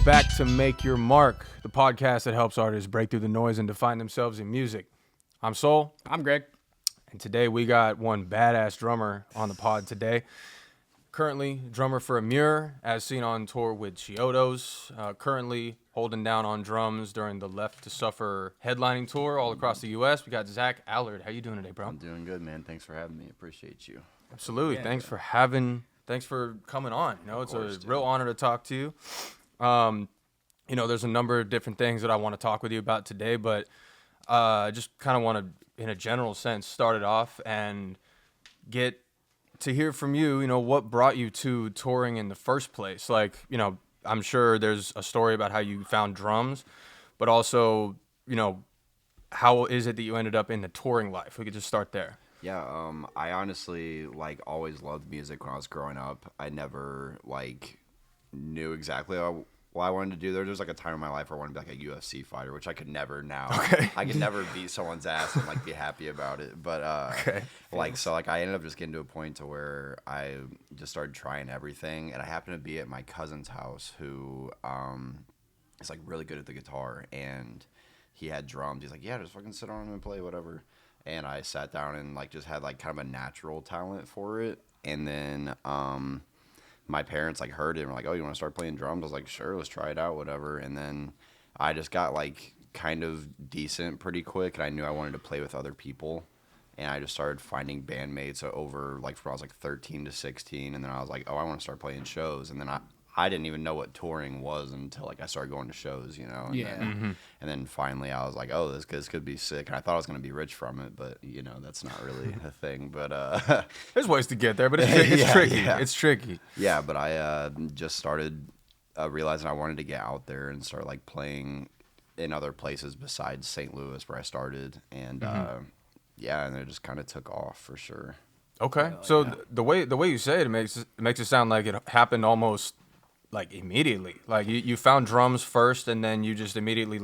back to Make Your Mark, the podcast that helps artists break through the noise and define themselves in music. I'm Sol. I'm Greg. And today we got one badass drummer on the pod today. Currently drummer for Emmure, as seen on tour with Chiodos. Currently holding down on drums during the Left to Suffer headlining tour all across the U.S. We got Allard. How you doing today, bro? I'm doing good, man. Thanks for having me. Appreciate you. Absolutely. Yeah, Thanks for coming on. You know, it's a real honor to talk to you. There's a number of different things that I want to talk with you about today, but I just kind of want to, in a general sense, start it off and get to hear from you, what brought you to touring in the first place? Like, I'm sure there's a story about how you found drums, but also, how is it that you ended up in the touring life? We could just start there. Yeah, I honestly, always loved music when I was growing up. I never, knew exactly what I wanted to do. There was, a time in my life where I wanted to be, a UFC fighter, which I could never now. Okay. I could never beat someone's ass and, be happy about it. But, okay. I ended up just getting to a point to where I just started trying everything. And I happened to be at my cousin's house who is, really good at the guitar. And he had drums. He's like, yeah, just fucking sit on them and play whatever. And I sat down and, just had, kind of a natural talent for it. And then my parents heard it and were like, oh, you want to start playing drums? I was like, sure, let's try it out, whatever. And then I just got kind of decent pretty quick, and I knew I wanted to play with other people. And I just started finding bandmates over from I was 13 to 16, and then I was like, oh, I want to start playing shows. And then I didn't even know what touring was until I started going to shows, And Yeah. and then finally I was like, oh, this could be sick. And I thought I was going to be rich from it, but that's not really a thing. But there's ways to get there, but it's tricky. Yeah. It's tricky. Yeah, but I just started realizing I wanted to get out there and start playing in other places besides St. Louis where I started, and and it just kind of took off for sure. Okay, so the way you say it, makes it sound like it happened almost immediately. You found drums first, and then you just immediately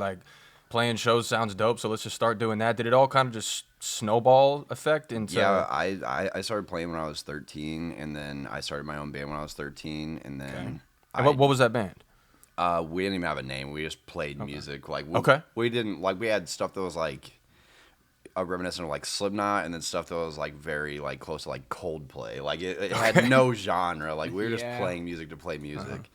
playing shows sounds dope, so let's just start doing that. Did it all kind of just snowball effect into? Yeah, I started playing when I was 13, and then I started my own band when I was 13, and then And what was that band? We didn't even have a name. We just played music. We didn't we had stuff that was a reminiscent of Slipknot, and then stuff that was very close to Coldplay. It had no genre. We were just playing music to play music.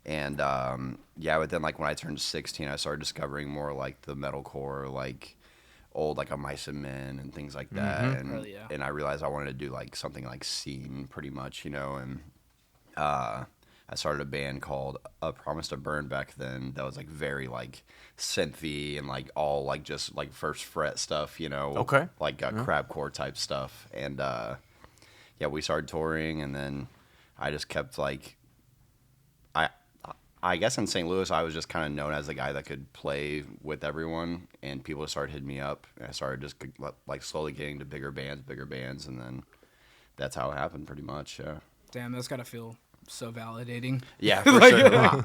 And but then when I turned 16, I started discovering more the metalcore, old A Mice and Men and things like that. And I realized I wanted to do something scene pretty much, and I started a band called A Promise to Burn back then that was very synthy and all just first fret stuff, Okay. crabcore type stuff. And we started touring, and then I just kept I guess in St. Louis, I was just kind of known as the guy that could play with everyone, and people started hitting me up, and I started just slowly getting to bigger bands, and then that's how it happened pretty much. Yeah. Damn, that's gotta feel so validating. Yeah, for sure.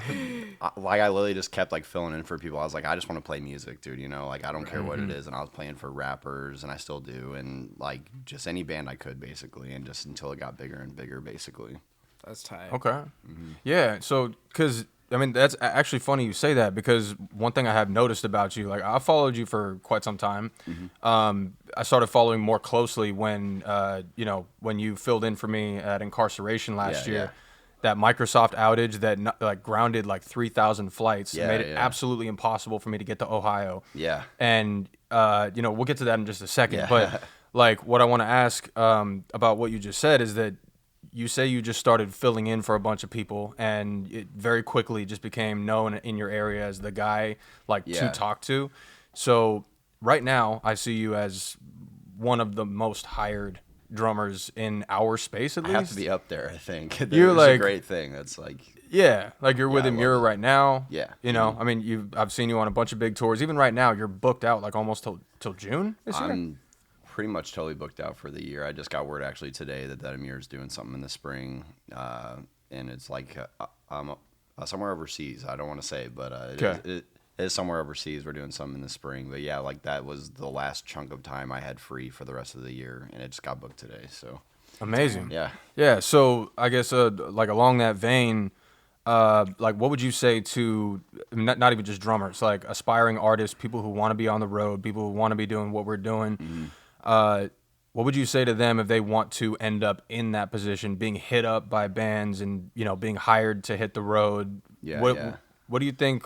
I literally just kept filling in for people. I was like, I just want to play music, dude. I don't care what it is, and I was playing for rappers, and I still do, and just any band I could basically, and just until it got bigger and bigger, basically. That's tight. Okay. Mm-hmm. Yeah. So, because that's actually funny you say that, because one thing I have noticed about you, I followed you for quite some time. Mm-hmm. I started following more closely when when you filled in for me at Incarceration last year. Yeah. That Microsoft outage that grounded 3,000 flights, made it yeah. absolutely impossible for me to get to Ohio. Yeah. And we'll get to that in just a second. Yeah. But what I want to ask about what you just said is that you say you just started filling in for a bunch of people, and it very quickly just became known in your area as the guy to talk to. So right now I see you as one of the most hired drummers in our space, at least. I have to be up there, I think. You're a great thing. That's yeah, you're with Emmure right now. Yeah. I mean, I've seen you on a bunch of big tours. Even right now, you're booked out almost till June this year. I'm pretty much totally booked out for the year. I just got word actually today that Emmure is doing something in the spring, and it's somewhere overseas. I don't want to say, but it is somewhere overseas. We're doing something in the spring. But yeah, that was the last chunk of time I had free for the rest of the year, and it just got booked today. So amazing. Yeah. Yeah. So I guess along that vein, like what would you say to not even just drummers, like aspiring artists, people who want to be on the road, people who want to be doing what we're doing? What would you say to them if they want to end up in that position, being hit up by bands and, you know, being hired to hit the road? Yeah, what yeah. what do you think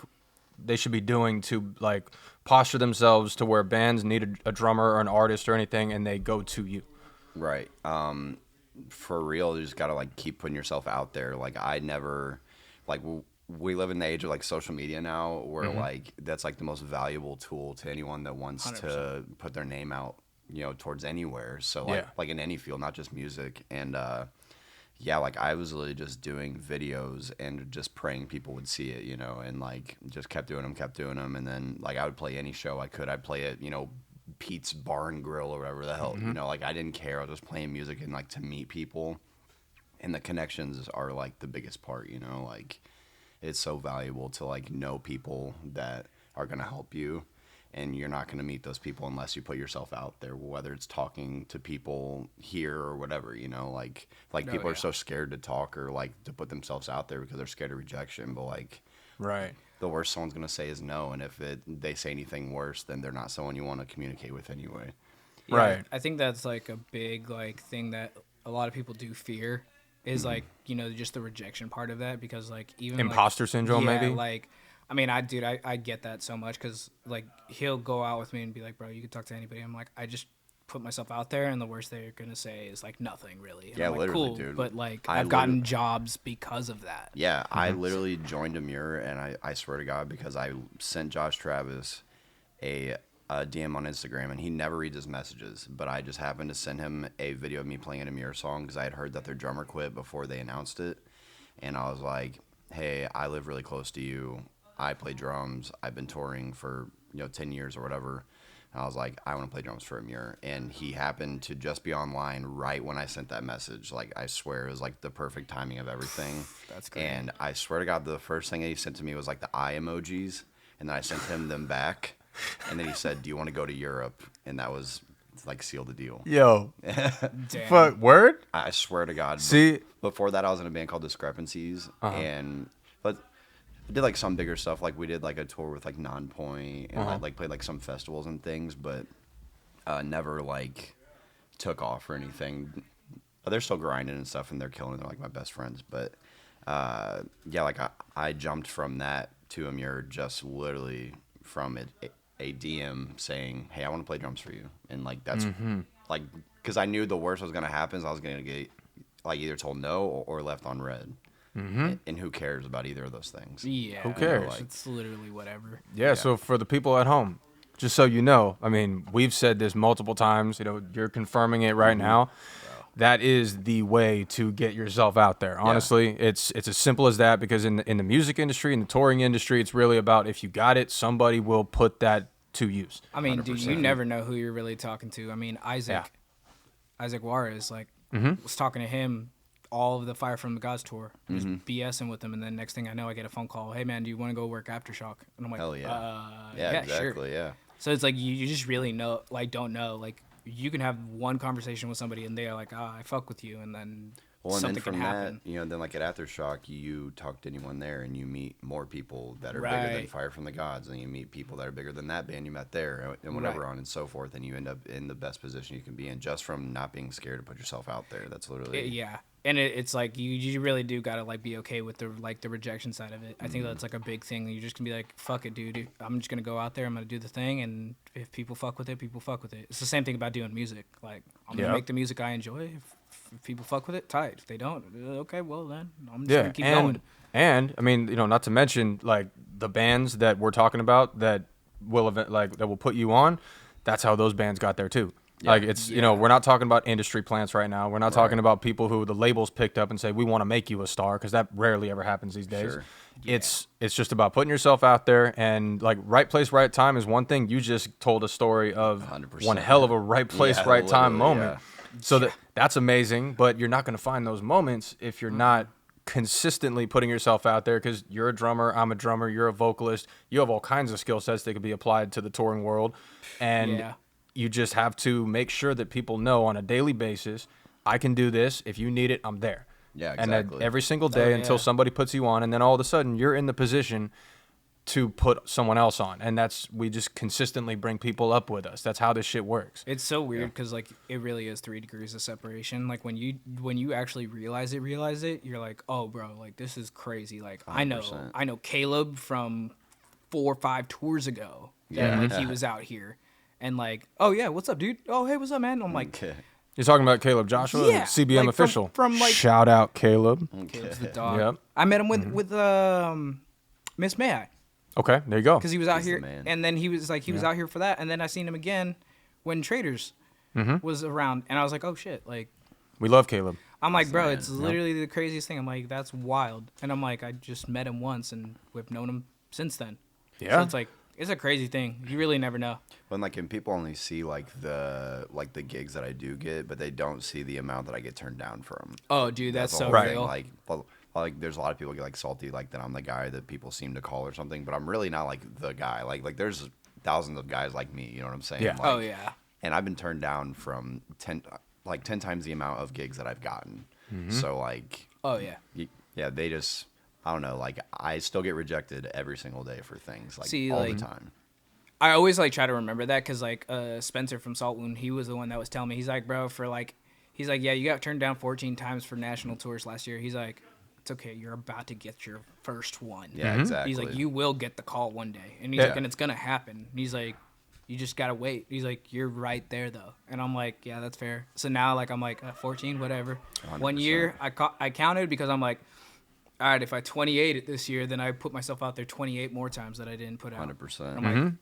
they should be doing to like posture themselves to where bands need a drummer or an artist or anything and they go to you? Right. For real, you just gotta like keep putting yourself out there. Like I never, like we live in the age of like social media now, where like that's like the most valuable tool to anyone that wants 100%. to put their name out, you know, towards anywhere. So like Yeah. like in any field, not just music. And yeah, like I was literally just doing videos and just praying people would see it, you know, and like just kept doing them, and then like I would play any show I could. I'd play it, you know, Pete's Bar and Grill or whatever the hell, you know, like I didn't care. I was just playing music and like to meet people, and the connections are like the biggest part, you know, like it's so valuable to like know people that are gonna help you, and you're not gonna meet those people unless you put yourself out there, whether it's talking to people here or whatever, you know, like people are so scared to talk or like to put themselves out there because they're scared of rejection, but like Right. the worst someone's gonna say is no, and if they say anything worse, then they're not someone you want to communicate with anyway. Yeah, Right. I think that's like a big like thing that a lot of people do fear is like, you know, just the rejection part of that, because like even like- Imposter syndrome, yeah, maybe? like I mean, I get that so much, because like he'll go out with me and be like, bro, you can talk to anybody. I'm like, I just put myself out there, and the worst they're gonna say is like nothing really. And Yeah, I'm like, literally, cool, dude. but like I I've gotten jobs because of that. Yeah, I literally joined Emmure, and I swear to God, because I sent Josh Travis a DM on Instagram, and he never reads his messages, but I just happened to send him a video of me playing an Emmure song because I had heard that their drummer quit before they announced it, and I was like, hey, I live really close to you. I play drums. I've been touring for 10 years or whatever. And I was like, I want to play drums for Emmure, and he happened to just be online right when I sent that message. Like I swear it was like the perfect timing of everything. That's great. And I swear to God, the first thing that he sent to me was like the eye emojis, and then I sent him them back, and then he said, "Do you want to go to Europe?" And that was like sealed the deal. Yo. Damn. Fuck. Word? I swear to God. See? Before that, I was in a band called Discrepancies, but I did like some bigger stuff. Like we did like a tour with like Nonpoint, and I like played like some festivals and things, but never like took off or anything. They're still grinding and stuff, and they're killing it. They're like my best friends. But yeah, like I jumped from that to Emmure just literally from a DM saying, "Hey, I want to play drums for you," and like that's like because I knew the worst was gonna happen. Is I was gonna get like either told no or left on red. And who cares about either of those things? Yeah, Who cares? Like- It's literally whatever. Yeah, so for the people at home, just so you know, I mean, we've said this multiple times, you know, you're confirming it right now. That is the way to get yourself out there. Honestly, it's as simple as that, because in the music industry, in the touring industry, it's really about if you got it, somebody will put that to use. I mean, dude, you never know who you're really talking to. I mean, Isaac Juarez, like, was talking to him all of the Fire from the Gods tour, just BSing with him, and then next thing I know, I get a phone call, "Hey man, do you want to go work Aftershock?" And I'm like, Hell yeah. yeah, Exactly. sure. Yeah. So it's like you just really know, like, don't know, like you can have one conversation with somebody and they're like, I fuck with you, and then Well, and then something from can happen. that, then like at Aftershock, you talk to anyone there, and you meet more people that are bigger than Right. Fire from the Gods, and you meet people that are bigger than that band you met there, and whatever Right. on and so forth, and you end up in the best position you can be in just from not being scared to put yourself out there. That's literally Yeah, and it's like you really do gotta like be okay with the rejection side of it. I think that's like a big thing. You just can be like, fuck it, dude. I'm just gonna go out there. I'm gonna do the thing, and if people fuck with it, people fuck with it. It's the same thing about doing music. Like I'm gonna Yeah. make the music I enjoy. If people fuck with it, tight. If they don't, okay, well then I'm just Yeah, gonna keep and going. and I mean, not to mention like the bands that we're talking about that will that will put you on. That's how those bands got there too. Like it's we're not talking about industry plants right now. We're not talking about people who the labels picked up and say we want to make you a star, because that rarely ever happens these days. Sure. It's just about putting yourself out there, and like right place, right time is one thing. You just told a story of 100%, one hell of a right place, Yeah, right time literally, moment. So that's amazing, but you're not going to find those moments if you're not consistently putting yourself out there, because you're a drummer, I'm a drummer, you're a vocalist. You have all kinds of skill sets that could be applied to the touring world, and Yeah. you just have to make sure that people know on a daily basis, I can do this. If you need it, I'm there. Yeah, And that exactly. every single day until yeah. somebody puts you on, and then all of a sudden you're in the position to put someone else on. And we just consistently bring people up with us. That's how this shit works. It's so weird because like it really is 3 degrees of separation. Like when you actually realize it, you're like, oh, bro, like this is crazy. Like 100%. I know Caleb from 4 or 5 tours ago. Yeah. And like he was out here, and like, oh yeah, what's up, dude? Oh hey, what's up, man? I'm like, Okay. You're talking about Caleb Joshua, Yeah, CBM like official. from, like- Shout out Caleb. Caleb's the dog. Yep. I met him with Miss May Okay, there you go. because he was out He's the here, man. and then he was out here for that, and then I seen him again when Traders was around, and I was like, oh shit, like. We love Caleb. I'm like, bro, man. it's literally the craziest thing. I'm like, that's wild. And I'm like, I just met him once, and we've known him since then. Yeah. So it's like, it's a crazy thing. You really never know. When like, and people only see like the gigs that I do get, but they don't see the amount that I get turned down from. Oh, dude, that's the so whole Right. thing. real. Like there's a lot of people get like salty, like that I'm the guy that people seem to call or something, but I'm really not like the guy. Like there's thousands of guys like me. You know what I'm saying? Yeah. Like, Oh, yeah. And I've been turned down from 10 times the amount of gigs that I've gotten. So like, Oh, yeah. yeah, they just, I don't know. Like I still get rejected every single day for things like See, all like- the time. I always like try to remember that because like Spencer from Salt Wound, he was the one that was telling me. He's like, bro, he's like, yeah, you got turned down 14 times for national tours last year. He's like, it's okay, you're about to get your first one. Yeah, exactly. He's like, you will get the call one day, and he's Yeah. like, and it's gonna happen. And he's like, you just gotta wait. He's like, you're right there though, and I'm like, yeah, that's fair. So now like I'm like 14, whatever. 1 year I counted because I'm like, all right, if I 28 it this year, then I put myself out there 28 more times that I didn't put out. 100%. I'm like,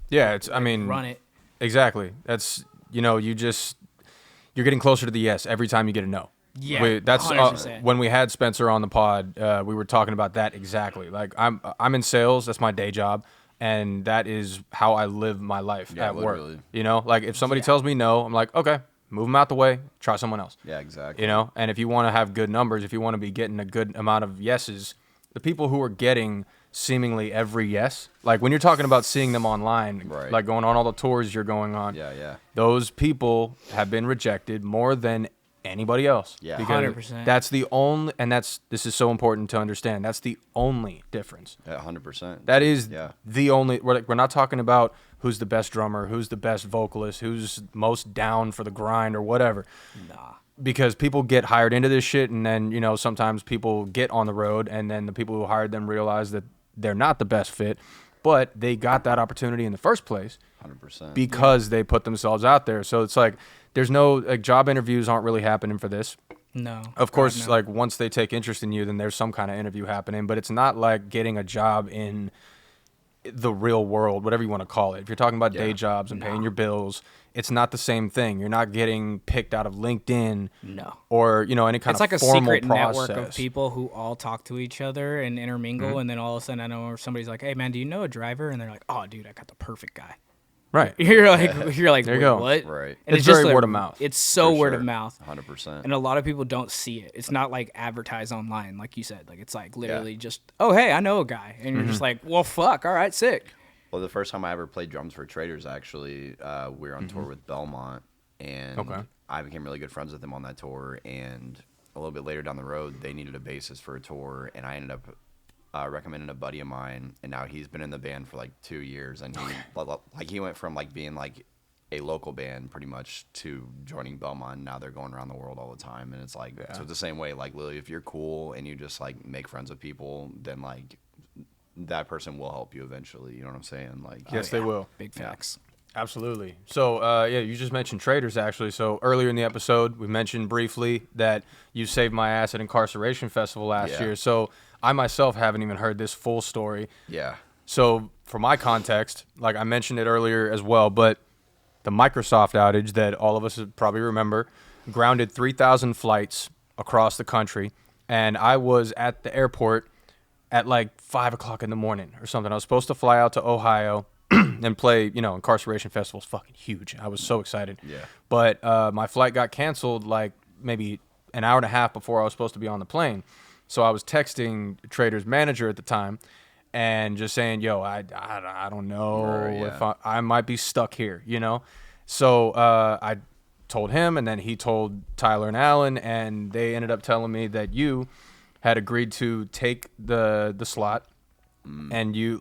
Yeah, I mean, run it. exactly. That's, you're getting closer to the yes every time you get a no. Yeah, That's 100%. when we had Spencer on the pod, we were talking about that exactly. Like I'm in sales, that's my day job, and that is how I live my life Yeah, at literally. work. Like if somebody Yeah. tells me no, I'm like, okay, move them out the way, try someone else. Yeah, exactly. And if you want to have good numbers, if you want to be getting a good amount of yeses, the people who are getting seemingly every yes, like when you're talking about seeing them online, Right. like going on all the tours you're going on, Yeah. those people have been rejected more than anybody else. Yeah. Because 100%. that's the only, and this is so important to understand. That's the only difference. Yeah, 100%. That is Yeah. the only. We're not talking about who's the best drummer, who's the best vocalist, who's most down for the grind or whatever. Nah. Because people get hired into this shit, and then sometimes people get on the road, and then the people who hired them realize that they're not the best fit, but they got that opportunity in the first place 100%. because they put themselves out there. So it's like there's no like job interviews aren't really happening for this. No. Of course, no. like once they take interest in you, then there's some kind of interview happening, but it's not like getting a job in the real world, whatever you want to call it. If you're talking about day Yeah. jobs and paying your bills, it's not the same thing. You're not getting picked out of LinkedIn No. or, any kind It's of like a formal secret process. network of people who all talk to each other and intermingle, and then all of a sudden I know somebody's like, "Hey man, do you know a driver?" And they're like, "Oh dude, I got the perfect guy." Right. You're like, There you "Wait, go. what?" Right. And It's just very word of mouth. It's so For word sure. of mouth, 100%. and a lot of people don't see it. It's not like advertised online, like you said. Like it's like literally just, "Oh hey, I know a guy," and you're just like, "Well, fuck, all right, sick." Well, the first time I ever played drums for Traders, actually, we were on tour with Belmont, and Okay. I became really good friends with them on that tour. And a little bit later down the road, they needed a bassist for a tour, and I ended up recommending a buddy of mine, and now he's been in the band for like 2 years, and he went from like being like a local band pretty much to joining Belmont. Now they're going around the world all the time, and it's like so it's the same way. Like Lily, if you're cool and you just like make friends with people, then like that person will help you eventually. You know what I'm saying? Like Yes, they will. Big facts. Absolutely. So, you just mentioned Traders, actually. So earlier in the episode, we mentioned briefly that you saved my ass at Incarceration Festival last Yeah. year. So I myself haven't even heard this full story. Yeah. So for my context, like I mentioned it earlier as well, but the Microsoft outage that all of us probably remember grounded 3,000 flights across the country. And I was at the airport at like 5 o'clock in the morning or something. I was supposed to fly out to Ohio and play, Incarceration Festival's fucking huge. I was so excited. Yeah. But my flight got canceled like maybe an hour and a half before I was supposed to be on the plane. So I was texting Trader's manager at the time and just saying, yo, I don't know Right, if yeah. I might be stuck here, So I told him, and then he told Tyler and Alan, and they ended up telling me that you had agreed to take the slot, and you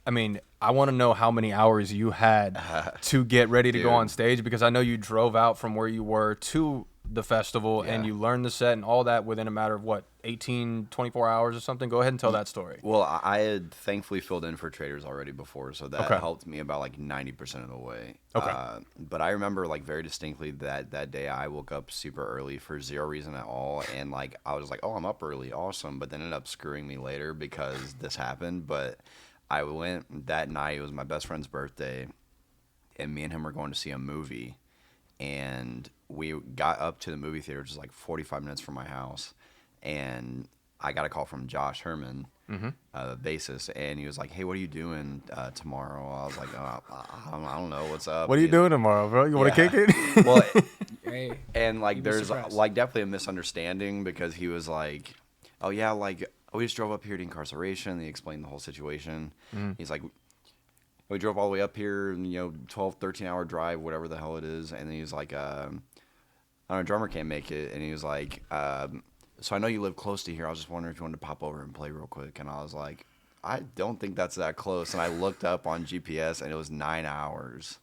I mean, I want to know how many hours you had to get ready to go on stage, because I know you drove out from where you were to the festival and you learned the set and all that within a matter of 24 hours or something. Go ahead and tell that story. Well, I had thankfully filled in for Traders already before, so that helped me about 90% of the way. But I remember very distinctly that day I woke up super early for zero reason at all, and I was like, oh, I'm up early, awesome, but then ended up screwing me later because this happened. But I went that night. It was my best friend's birthday, and me and him were going to see a movie. And we got up to the movie theater, which is 45 minutes from my house. And I got a call from Josh Herman, the bassist, and he was like, hey, what are you doing tomorrow? I was like, oh, I don't know, what's up? What are you doing tomorrow, bro? You want to kick it? Well, and there's definitely a misunderstanding, because he was like, oh, yeah, we just drove up here to incarceration. He explained the whole situation. He's like, we drove all the way up here, 12, 13-hour drive, whatever the hell it is. And then he was like, our drummer can't make it. And he was like, so I know you live close to here. I was just wondering if you wanted to pop over and play real quick. And I was like, I don't think that's that close. And I looked up on GPS, and it was 9 hours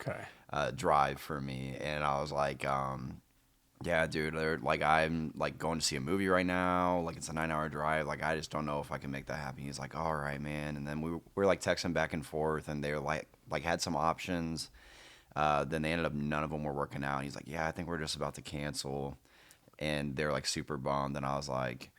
drive for me. And I was like, yeah, dude, I'm going to see a movie right now. It's a 9-hour drive. I just don't know if I can make that happen. He's like, all right, man. And then we were texting back and forth, and they were had some options. Then they ended up, none of them were working out. He's like, yeah, I think we're just about to cancel. And they're super bummed. And I was like,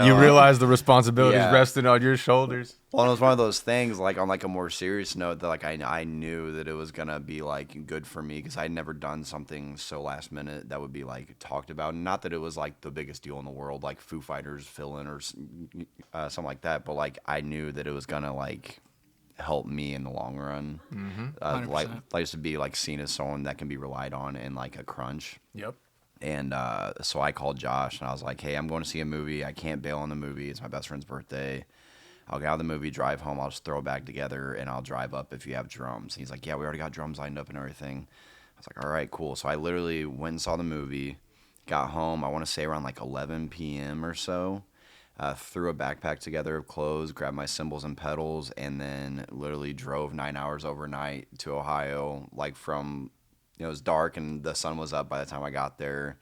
you realize the responsibilities resting on your shoulders. Well, it was one of those things, on a more serious note, that I knew that it was gonna be good for me, because I'd never done something so last minute that would be talked about. Not that it was the biggest deal in the world, like Foo Fighters fill in or something like that, but I knew that it was gonna help me in the long run. Just to be seen as someone that can be relied on in a crunch. Yep. And so I called Josh, and I was like, hey, I'm going to see a movie. I can't bail on the movie. It's my best friend's birthday. I'll get out of the movie, drive home. I'll just throw it back together, and I'll drive up if you have drums. And he's like, yeah, we already got drums lined up and everything. I was like, all right, cool. So I literally went and saw the movie, got home, I want to say around 11 p.m. or so, threw a backpack together of clothes, grabbed my cymbals and pedals, and then literally drove 9 hours overnight to Ohio, from... it was dark and the sun was up by the time I got there,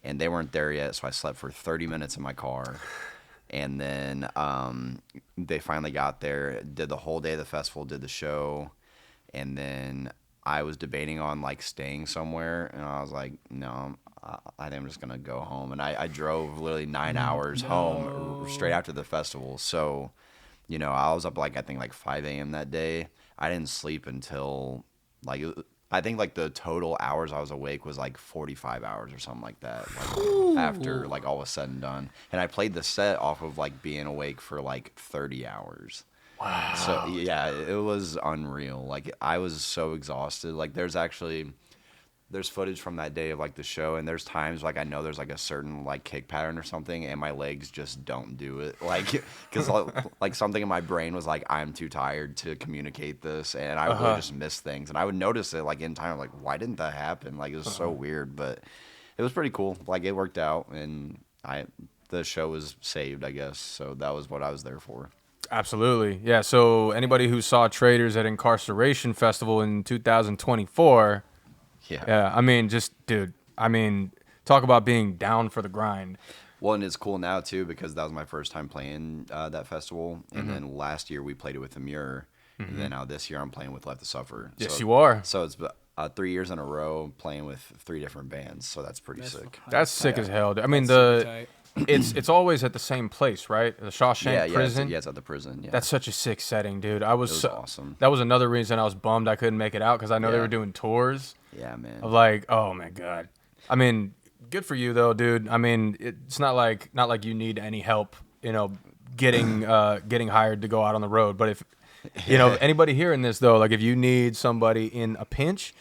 and they weren't there yet, so I slept for 30 minutes in my car. And then they finally got there, did the whole day of the festival, did the show, and then I was debating on staying somewhere, and I was like, no, I think I'm just gonna go home. And I drove literally 9 hours home straight after the festival. So, I was up I think 5 a.m. that day. I didn't sleep until I think the total hours I was awake was 45 hours or something like that. After all was said and done, and I played the set off of being awake for 30 hours. Wow. So yeah, it was unreal. I was so exhausted. There's footage from that day of the show, and there's times I know there's a certain kick pattern or something, and my legs just don't do it, because something in my brain was I'm too tired to communicate this, and I would really just miss things, and I would notice it in time, why didn't that happen? It was so weird, but it was pretty cool. It worked out, and the show was saved, I guess. So that was what I was there for. Absolutely, yeah. So anybody who saw Traders at Incarceration Festival in 2024. Yeah, I mean, dude, talk about being down for the grind. Well, and it's cool now, too, because that was my first time playing that festival. And then last year we played it with Emmure. And then now this year I'm playing with Left to Suffer. Yes, you are. So it's 3 years in a row playing with 3 different bands. So that's pretty sick. That's sick as hell. I mean, it's always at the same place, right? The Shawshank prison. It's at the prison. Yeah. That's such a sick setting, dude. It was awesome. That was another reason I was bummed I couldn't make it out, because I know they were doing tours. Yeah, man. Of oh my god. I mean, good for you though, dude. I mean, it's not like you need any help, getting hired to go out on the road. But if anybody hearing this though, if you need somebody in a pinch,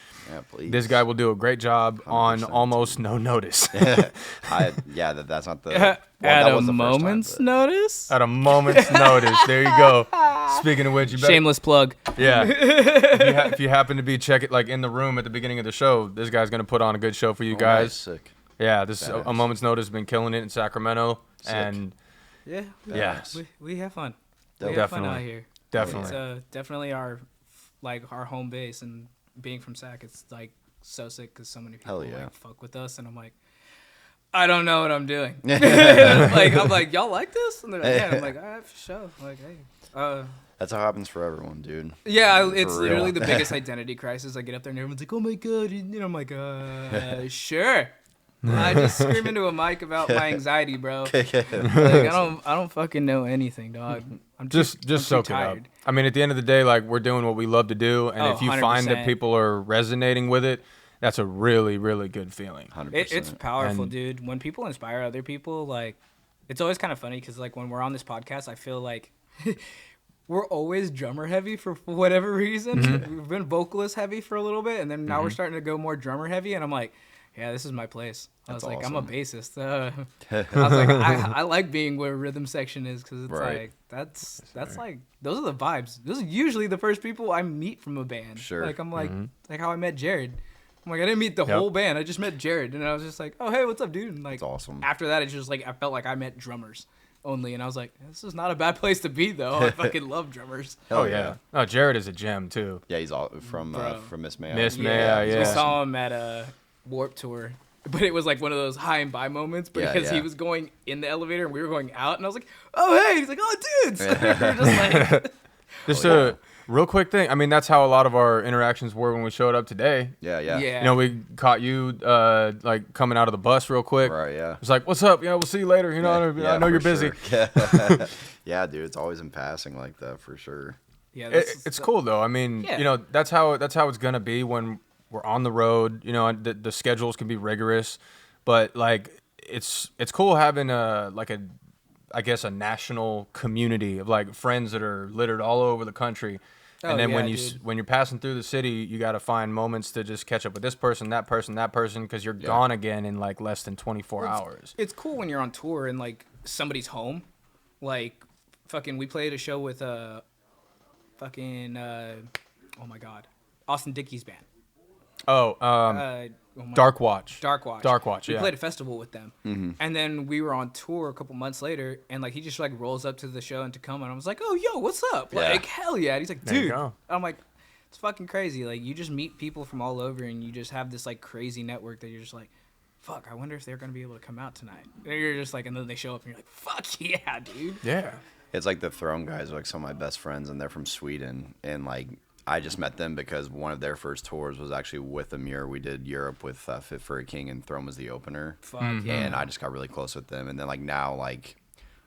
please. This guy will do a great job 100%. On almost no notice. That's not the at a moment's notice. At a moment's notice. There you go. Speaking of which, you better, Shameless plug. yeah. If you happen to be checking like in the room at the beginning of the show, this guy's gonna put on a good show for you guys. Nice, sick. Yeah, this Badass. A Moment's Notice has been killing it in Sacramento, Sick. and Yeah. yeah, We have fun. Dope. We have fun Definitely. out here. definitely. It's definitely our home base, and being from Sac, it's like so sick because so many people Hell yeah. like fuck with us, and I'm like, I don't know what I'm doing. Like I'm like, y'all like this? And they're like, yeah. I'm like, all right, for sure. Like, hey. That's how it happens for everyone, dude. Yeah, For it's real. literally the biggest identity crisis. I get up there and everyone's like, "Oh my god," and I'm like, sure. I just scream into a mic about my anxiety, bro. Like, I don't fucking know anything, dog. I'm Just I'm too soak it up. tired. I mean, at the end of the day, like we're doing what we love to do, and Oh, if you find that 100%. people are resonating with it, that's a really, really good feeling. 100%. It's powerful, And- dude. When people inspire other people, like, it's always kind of funny because, like, when we're on this podcast, I feel like we're always drummer heavy for whatever reason. Mm-hmm. We've been vocalist heavy for a little bit, and then now we're starting to go more drummer heavy, and I'm like, yeah, this is my place. I was That's like, I'm a awesome. bassist. I was like, I like being where rhythm section is because it's Right. like that's like those are the vibes. Those are usually the first people I meet from a band. Sure. Like I'm like how I met Jared. I'm like I didn't meet the Yep. whole band. I just met Jared, and I was just like, oh hey, what's up, dude? And like That's awesome. after that, it's just like I felt like I met drummers only, and I was like, this is not a bad place to be though. I fucking love drummers. Oh yeah. Oh, Jared is a gem too. Yeah, he's all from Bro. Miss Mayo. Miss Mayo, We yeah. saw him at a Warp Tour. But it was like one of those high and by moments Yeah, because he yeah. was going in the elevator and we were going out, and I was like, "Oh hey!" He's like, "Oh dudes!" We were just like, Just a real quick thing. I mean, that's how a lot of our interactions were when we showed up today. Yeah, yeah. yeah. You know, we caught you like coming out of the bus real quick. Right, yeah. It's like, what's up? You know, we'll see you later. You know, I know for you're busy. sure. Yeah. Yeah, dude, it's always in passing like that for sure. yeah, It's cool though. I mean, Yeah. you know, that's how it's gonna be when we're on the road. You know, and the schedules can be rigorous, but like it's cool having I guess a national community of like friends that are littered all over the country. Oh, And then yeah, when dude. when you're passing through the city, you got to find moments to just catch up with this person, that person, because you're gone again in like less than 24 hours. It's cool when you're on tour and like somebody's home, like fucking. We played a show with oh my god, Austin Dickey's band. Oh, Oh my- Dark Watch. Dark Watch. Dark Watch, We yeah. played a festival with them, and then we were on tour a couple months later, and like he just like rolls up to the show in Tacoma, and I was like, "Oh, yo, what's up?" Yeah. Like, hell yeah! And he's like, There you "Dude," go. I'm like, "It's fucking crazy." Like, you just meet people from all over, and you just have this like crazy network that you're just like, "Fuck, I wonder if they're gonna be able to come out tonight." And you're just like, and then they show up, and you're like, "Fuck yeah, dude!" Yeah. It's like the Throne guys are like some of my best friends, and they're from Sweden. And like I just met them because one of their first tours was actually with Emmure. We did Europe with Fit for a King, and Throne was the opener. Fuck yeah. And I just got really close with them. And then like now, like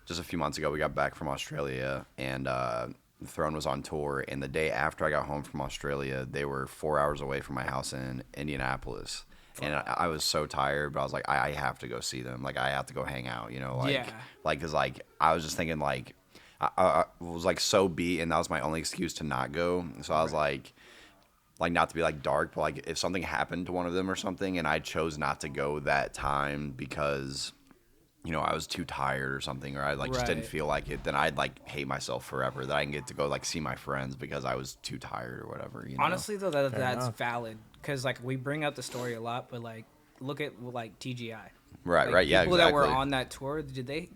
just a few months ago, we got back from Australia, and Throne was on tour. And the day after I got home from Australia, they were 4 hours away from my house in Indianapolis. And I was so tired, but I was like, I have to go see them. Like, I have to go hang out, you know? Like, Yeah. cause like, I was just thinking like, I was like so beat, and that was my only excuse to not go. So I was like not to be like dark, but like if something happened to one of them or something, and I chose not to go that time because, you know, I was too tired or something, or I like just didn't Right. feel like it, then I'd like hate myself forever that I didn't get to go like see my friends because I was too tired or whatever. You know? Honestly, though, that's enough. valid because like we bring up the story a lot, but like look at like TGI. right, Like, right, yeah, people exactly. that were on that tour, they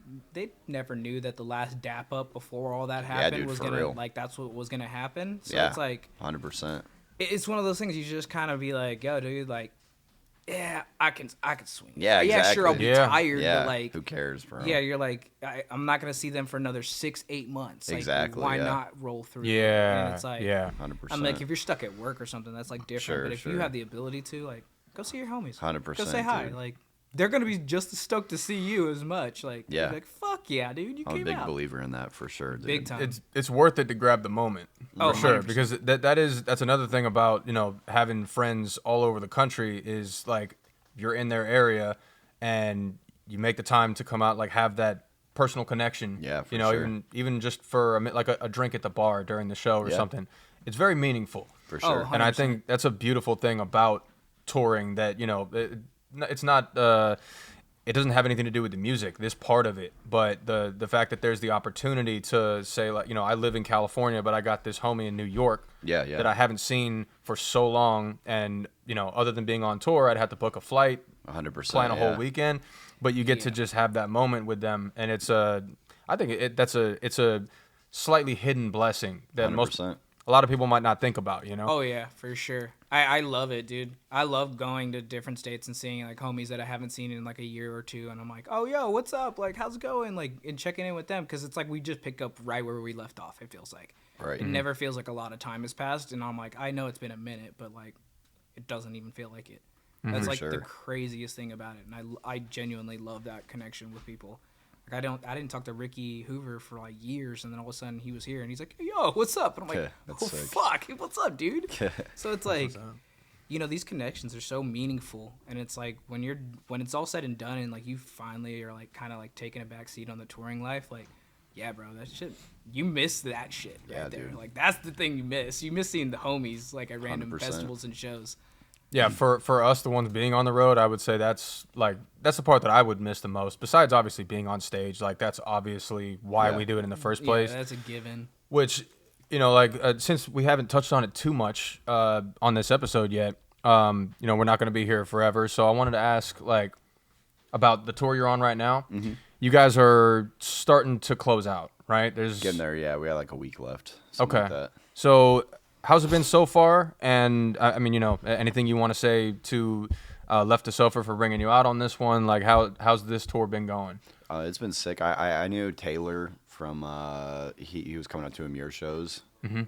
never knew that the last dap up before all that happened dude, was for gonna real. like that's what was gonna happen. So Yeah. it's like 100%. it's one of those things you just kind of be like, yo, dude, like, yeah, I can swing. Yeah, yeah, sure, I'll exactly. be Yeah. tired, Yeah, but like, who cares, bro? yeah, you're like, I'm not gonna see them for another 6-8 months. Like, Exactly, Why yeah. not roll through? Yeah. And it's like, yeah. 100%. I'm like, if you're stuck at work or something, that's like different. Sure, but if you sure. have the ability to, like, go see your homies. 100%, Go say hi. dude. Like, they're gonna be just as stoked to see you as much. Like, Yeah. you'll be like, fuck yeah, dude, you I'm a came big out. believer in that for sure, dude. Big time. It's worth it to grab the moment Oh, for sure 100%. because that's another thing about, you know, having friends all over the country is like you're in their area and you make the time to come out, like have that personal connection. Yeah, for you know, sure. even just for like a drink at the bar during the show or Yeah. something. It's very meaningful. For Oh, sure. And I 100%. think that's a beautiful thing about touring that, you know, it's not it doesn't have anything to do with the music, this part of it, but the fact that there's the opportunity to say, like, I live in California, but I got this homie in New York that I haven't seen for so long, and other than being on tour, I'd have to book a flight, 100%, plan a whole weekend, but you get to just have that moment with them, and it's I think it's a slightly hidden blessing that 100%. a lot of people might not think about, Oh yeah, for sure. I love it, dude. I love going to different states and seeing like homies that I haven't seen in like a year or two, and I'm like, oh yo, what's up? Like, how's it going? Like, and checking in with them, because it's like we just pick up right where we left off. It feels like Right. it never feels like a lot of time has passed, and I'm like, I know it's been a minute, but like, it doesn't even feel like it. That's For like sure. the craziest thing about it, and I genuinely love that connection with people. Like I didn't talk to Ricky Hoover for like years, and then all of a sudden he was here, and he's like, hey, yo, what's up? And I'm like, That's oh sick. fuck, what's up, dude? So it's like, these connections are so meaningful, and it's like when it's all said and done, and like you finally are like kind of like taking a back seat on the touring life, like, yeah, bro, that shit, you miss that shit right there. Dude. Like that's the thing you miss. You miss seeing the homies like at random 100%. festivals and shows. Yeah, for us, the ones being on the road, I would say that's the part that I would miss the most. Besides, obviously, being on stage, like that's obviously why we do it in the first place. Yeah, that's a given. Which, since we haven't touched on it too much on this episode yet, we're not going to be here forever. So I wanted to ask, like, about the tour you're on right now. Mm-hmm. You guys are starting to close out, right? There's Getting there, yeah. We had like a week left. Something like that. So how's it been so far? And I mean, anything you want to say to Left to Suffer for bringing you out on this one? Like, how's this tour been going? It's been sick. I knew Taylor from he was coming out to Emmure shows,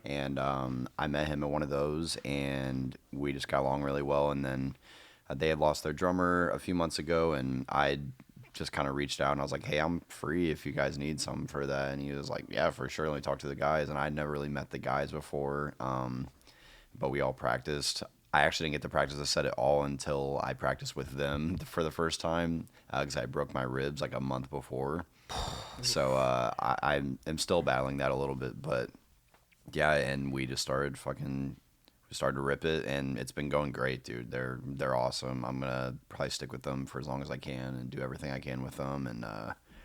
and I met him at one of those, and we just got along really well. And then they had lost their drummer a few months ago, and I just kind of reached out and I was like, hey, I'm free if you guys need something for that. And he was like, yeah, for sure. Let me talk to the guys. And I'd never really met the guys before, but we all practiced. I actually didn't get to practice the set at all until I practiced with them for the first time, because I broke my ribs like a month before. So I am still battling that a little bit, but yeah, and we just started to rip it, and it's been going great, dude. They're awesome. I'm gonna probably stick with them for as long as I can and do everything I can with them, and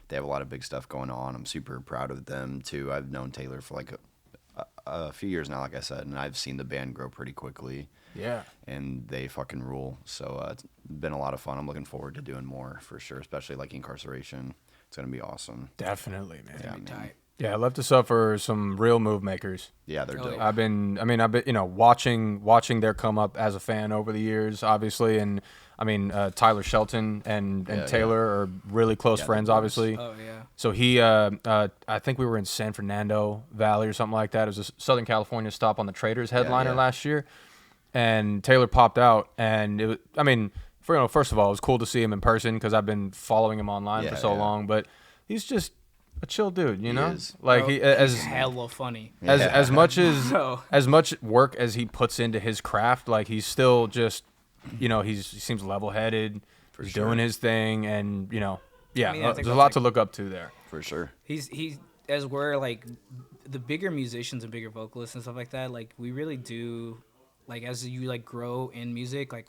they have a lot of big stuff going on. I'm super proud of them too. I've known Taylor for like a few years now, like I said, and I've seen the band grow pretty quickly. Yeah. And they fucking rule. So it's been a lot of fun. I'm looking forward to doing more for sure, especially like Incarceration. It's gonna be awesome. Definitely, man. Yeah, man. Tight. Yeah, Left to Suffer are some real move makers. Yeah, they're dope. yeah. I've been watching their come up as a fan over the years, obviously, and I mean Tyler Shelton and Taylor are really close friends, they're obviously. Oh yeah. So he, I think we were in San Fernando Valley or something like that. It was a Southern California stop on the Traders headliner last year, and Taylor popped out, and it was, I mean, first of all, it was cool to see him in person because I've been following him online for so long, but he's just a chill dude, you know? is. Like He's hella funny. as much So- as much work as he puts into his craft, like he's still just, he seems level-headed. He's doing his thing, and I mean, I there's think a that's lot like- to look up to there. For sure. He's as we're like the bigger musicians and bigger vocalists and stuff like that, like we really do, like as you like grow in music, like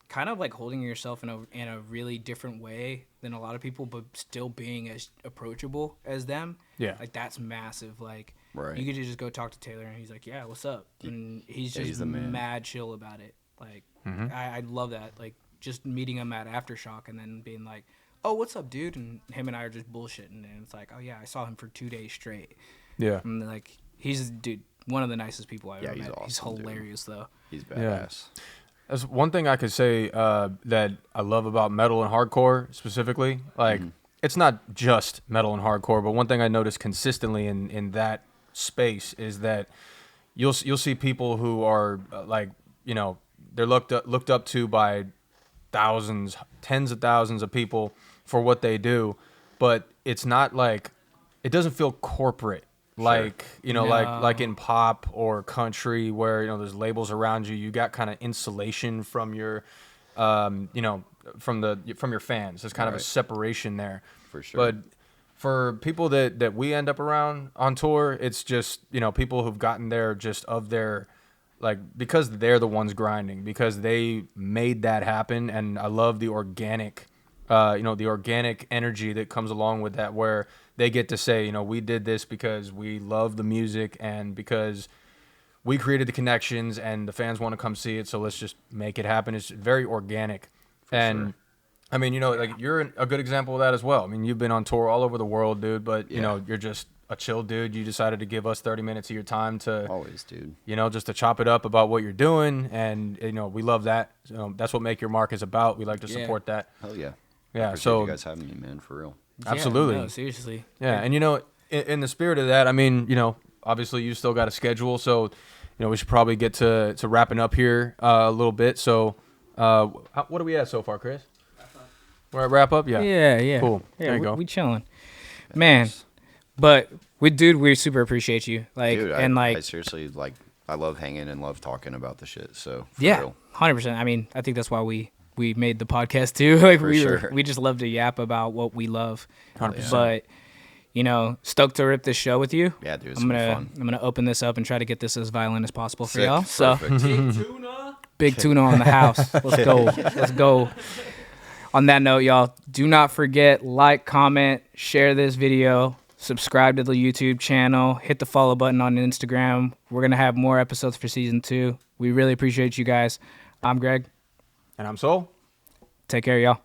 kind of like holding yourself in a really different way than a lot of people, but still being as approachable as them. Yeah. Like that's massive. Like Right. you could just go talk to Taylor and he's like, yeah, what's up? And he's just he's the man. mad chill about it. Like I love that. Like just meeting him at Aftershock and then being like, oh, what's up, dude? And him and I are just bullshitting, and it's like, oh yeah, I saw him for 2 days straight. Yeah. And like he's one of the nicest people I've ever he's met. He's awesome, dude. hilarious though. He's badass. That's one thing I could say that I love about metal and hardcore specifically. Like, it's not just metal and hardcore, but one thing I notice consistently in that space is that you'll see people who are they're looked up to by thousands, tens of thousands of people for what they do, but it's not like, it doesn't feel corporate. Like, like in pop or country where, there's labels around you. You got kind of insulation from your, from your fans. There's kind of a separation there. For sure. But for people that we end up around on tour, it's just, people who've gotten there just of their, like, because they're the ones grinding, because they made that happen. And I love the organic the organic energy that comes along with that, where they get to say, we did this because we love the music and because we created the connections and the fans want to come see it. So let's just make it happen. It's very organic. Sure. I mean, like you're a good example of that as well. I mean, you've been on tour all over the world, dude, but you're just a chill dude. You decided to give us 30 minutes of your time to always, dude, just to chop it up about what you're doing. And, we love that. That's what Make Your Mark is about. We like to support that. Hell yeah. Yeah. So you guys having me, man, for real. Absolutely. No, seriously. Yeah. And, in the spirit of that, I mean, obviously you still got a schedule. So, we should probably get to wrapping up here a little bit. So, what are we at so far, Chris? We're at wrap up? Yeah. Yeah. Cool. Yeah, there you go. We chilling. Man, but we super appreciate you. Like, dude, and I seriously, like, I love hanging and love talking about the shit. So, for real. 100%. I mean, I think that's why we made the podcast too. Like, sure. we just love to yap about what we love. 100%. But, stoked to rip this show with you. Yeah, dude, it's I'm fun. gonna open this up and try to get this as violent as possible for Sick. y'all. So, Big tuna on the house. Let's go. Let's go. On that note, y'all, do not forget, like, comment, share this video, subscribe to the YouTube channel, hit the follow button on Instagram. We're going to have more episodes for season 2. We really appreciate you guys. I'm Greg. And I'm Sol. Take care, y'all.